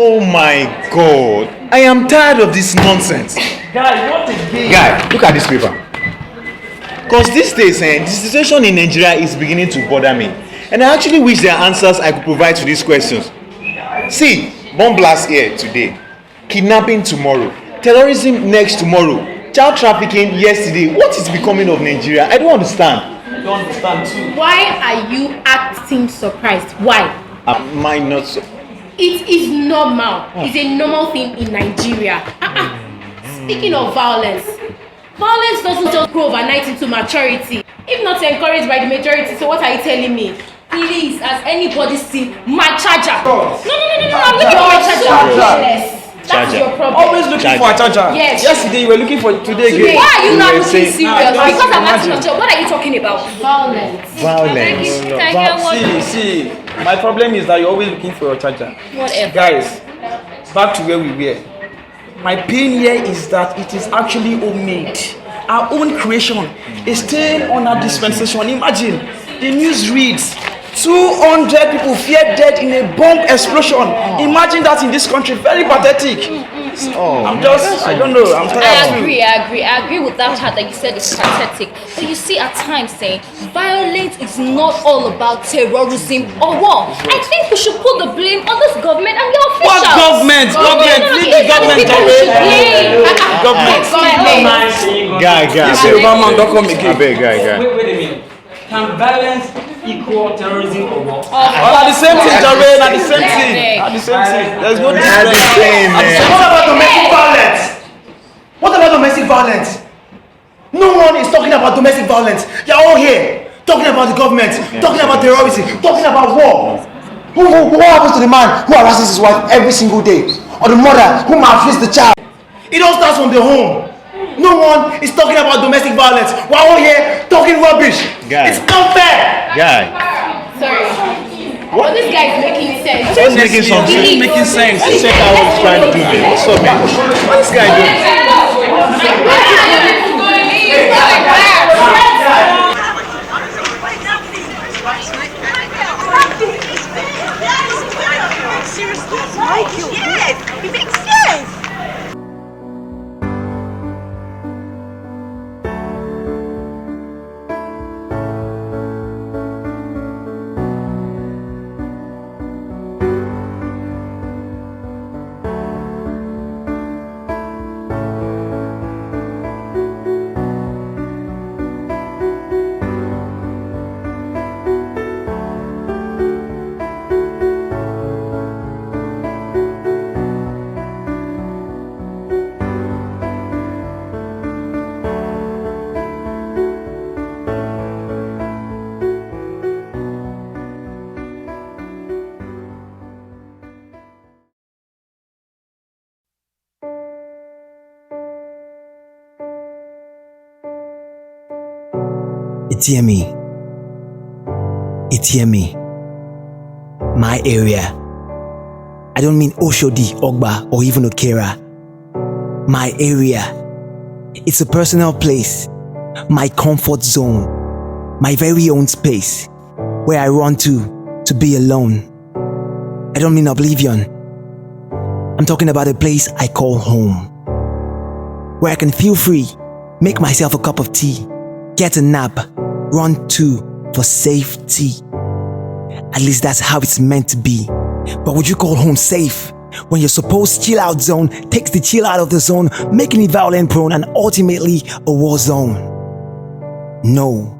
Oh my God. I am tired of this nonsense. Guy, what again? Guy, look at this paper. Because these days, the situation in Nigeria is beginning to bother me. And I actually wish there are answers I could provide to these questions. See, bomb blast here today. Kidnapping tomorrow. Terrorism next tomorrow. Child trafficking yesterday. What is becoming of Nigeria? I don't understand. I don't understand too. Why are you acting surprised? Why? Am I not so? It is normal. It's a normal thing in Nigeria. Speaking of violence, violence doesn't just grow overnight into maturity, if not encouraged by the majority. So what are you telling me? Please, has anybody seen my charger? No, I'm looking for my charger. That's your problem. Always looking for a charger. Yes. Yesterday you were looking for today again. Why are you not looking saying- serious? Because I'm asking yourself, what are you talking about? Violence. See, my problem is that you're always looking for your charger. Whatever. Guys, back to where we were. My pain here is that it is actually homemade. Our own creation is still on our dispensation. Imagine, the news reads 200 people feared dead in a bomb explosion. Imagine that in this country. Very pathetic. I don't know. I'm tired. I agree with that part that you said is pathetic. But you see, at times saying violence is not all about terrorism or war. I think we should put the blame on this government and your officials. What government? Leave the government away. Guy. Obama, don't come again. Wait Wait a minute. Can violence equal terrorism or what? At the same thing, Jared. At the same thing. There's no difference. What about domestic violence? What about domestic violence? No one is talking about domestic violence. You're all here talking about the government, talking about terrorism, talking about war. What happens to the man who harasses his wife every single day? Or the mother who maltreats the child? It all starts from the home. No one is talking about domestic violence. We're all here talking rubbish. Guy. It's unfair. Guy. Sorry. What this guy is making sense. Just making some sense. It's making sense. Let's check out what he's trying to do, man. What's up, man? What's this guy doing? Yes, it makes sense. It's Yemi. My area. I don't mean Oshodi, Ogba, or even Okera. My area. It's a personal place. My comfort zone. My very own space. Where I run to be alone. I don't mean oblivion. I'm talking about a place I call home. Where I can feel free, make myself a cup of tea, get a nap, run to for safety. At least that's how it's meant to be. But would you call home safe when your supposed chill out zone takes the chill out of the zone, making it violent prone and ultimately a war zone? No,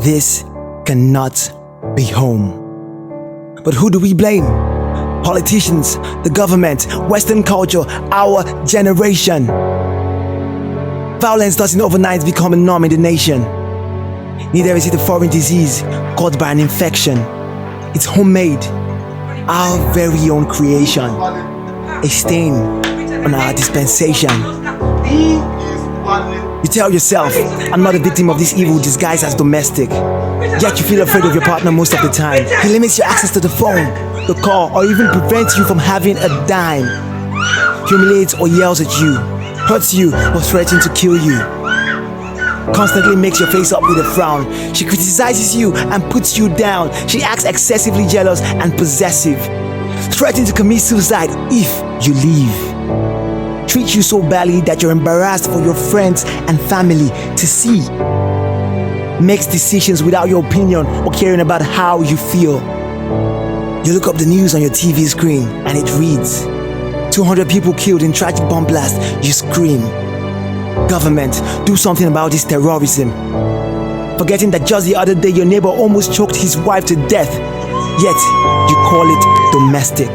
this cannot be home. But who do we blame? Politicians, the government, Western culture, our generation. Violence doesn't overnight become a norm in the nation. Neither is it a foreign disease caused by an infection. It's homemade, our very own creation, a stain on our dispensation. You tell yourself, I'm not a victim of this evil disguised as domestic. Yet you feel afraid of your partner most of the time. He limits your access to the phone, the call, or even prevents you from having a dime. Humiliates or yells at you, hurts you or threatens to kill you. Constantly makes your face up with a frown. She criticizes you and puts you down. She acts excessively jealous and possessive. threaten to commit suicide if you leave, treat you so badly that you're embarrassed for your friends and family to see, makes decisions without your opinion or caring about how you feel. You look up the news on your TV screen and it reads, 200 people killed in tragic bomb blast. You scream, government, do something about this terrorism. Forgetting that just the other day your neighbor almost choked his wife to death, yet you call it domestic.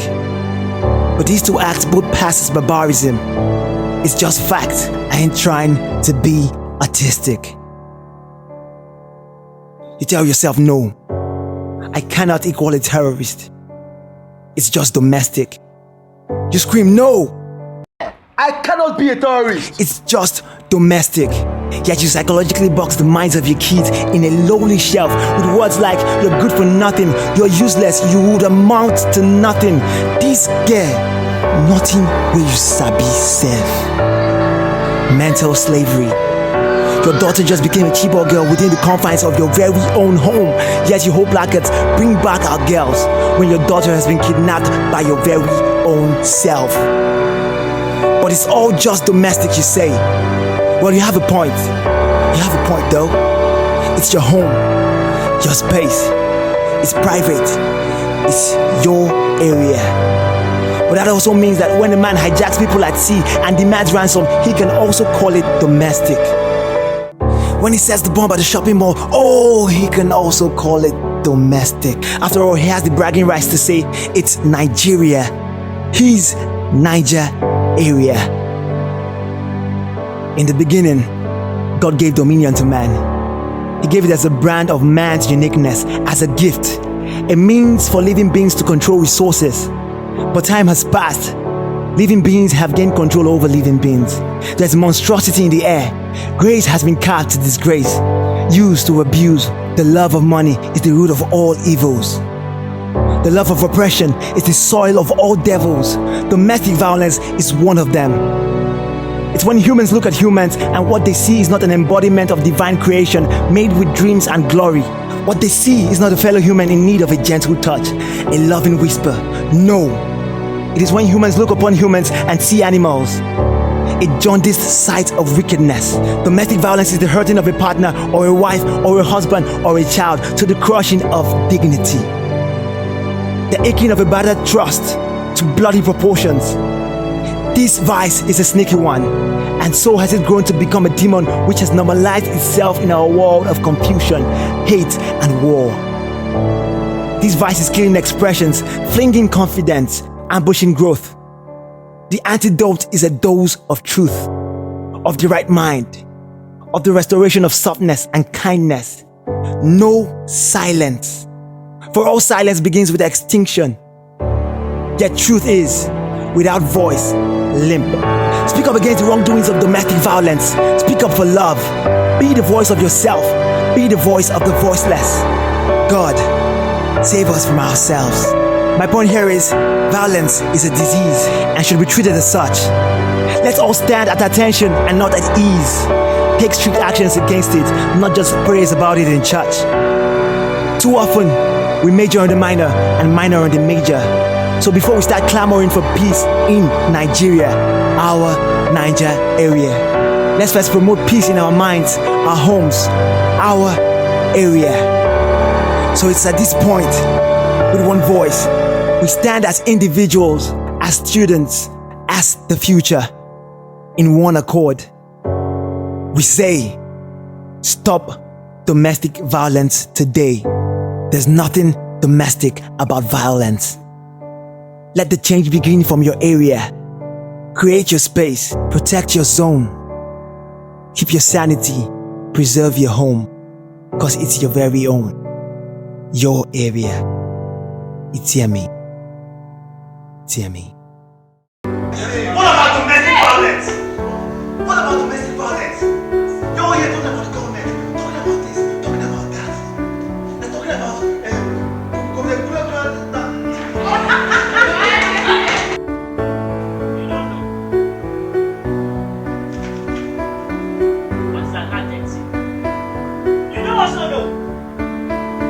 But these two acts both pass as barbarism. It's just fact. I ain't trying to be artistic. You tell yourself no, I cannot equal a terrorist. It's just domestic. You scream no, I cannot be a terrorist. it's just domestic. Yet you psychologically box the minds of your kids in a lowly shelf with words like you're good for nothing, you're useless, you would amount to nothing. This girl, nothing will you sabi serve. Mental slavery. Your daughter just became a keyboard girl within the confines of your very own home. Yet you hope placards bring back our girls when your daughter has been kidnapped by your very own self. But it's all just domestic, you say. Well, you have a point. You have a point though. It's your home, your space. It's private. It's your area. But that also means that when a man hijacks people at sea and demands ransom, he can also call it domestic. When he sets the bomb at the shopping mall, oh, he can also call it domestic. After all, he has the bragging rights to say it's Nigeria. He's Niger area. In the beginning, God gave dominion to man. He gave it as a brand of man's uniqueness, as a gift, a means for living beings to control resources. But time has passed. Living beings have gained control over living beings. There's monstrosity in the air. Grace has been carved to disgrace, used to abuse. The love of money is the root of all evils. The love of oppression is the soil of all devils. Domestic violence is one of them. It's when humans look at humans and what they see is not an embodiment of divine creation made with dreams and glory. What they see is not a fellow human in need of a gentle touch, a loving whisper. No. It is when humans look upon humans and see animals. A jaundiced sight of wickedness. Domestic violence is the hurting of a partner or a wife or a husband or a child to the crushing of dignity. The aching of a battered trust to bloody proportions. This vice is a sneaky one, and so has it grown to become a demon which has normalized itself in our world of confusion, hate, and war. This vice is killing expressions, flinging confidence, ambushing growth. The antidote is a dose of truth, of the right mind, of the restoration of softness and kindness. No silence, for all silence begins with extinction. Yet truth is, without voice, limp. Speak up against the wrongdoings of domestic violence. Speak up for love. Be the voice of yourself. Be the voice of the voiceless. God, save us from ourselves. My point here is, violence is a disease and should be treated as such. Let's all stand at attention and not at ease. Take strict actions against it, not just prayers about it in church. Too often, we major on the minor and minor on the major. So before we start clamoring for peace in Nigeria, our Niger area, let's first promote peace in our minds, our homes, our area. So it's at this point, with one voice, we stand as individuals, as students, as the future, in one accord. We say, stop domestic violence today. There's nothing domestic about violence. Let the change begin from your area. Create your space, protect your zone. Keep your sanity, preserve your home, cause it's your very own. Your area. It's me. It's me. What about domestic violence? What about domestic violence? You're all here talking about the government, talking about this, talking about that. And talking about What's an agency? You know what's not no?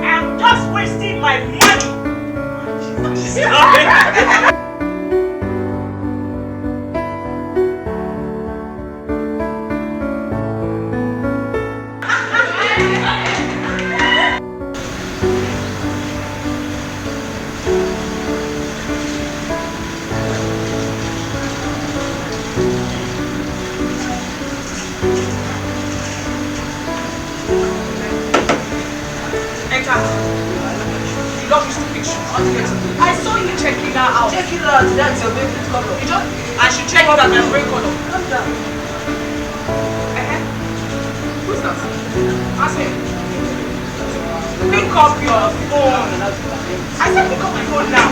I'm just wasting my money. I saw you checking her out. Check it out, that's your favorite color. I should check it out, my favorite color. Calm down. Who's that? Ask him. Pick up your phone. I said pick up my phone now.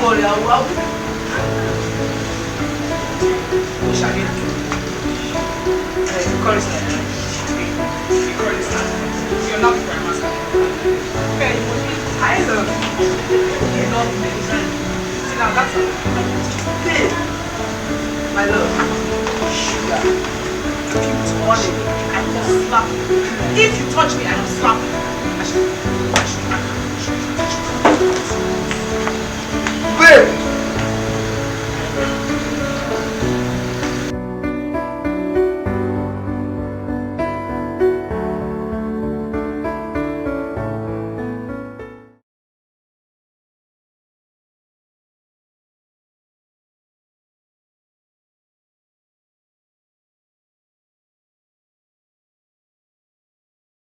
You're not my master. Okay, I love you. You love me. See now, that's all. Hey, my love. Sugar. If you touch me, I will slap you. If you touch me, I will slap you.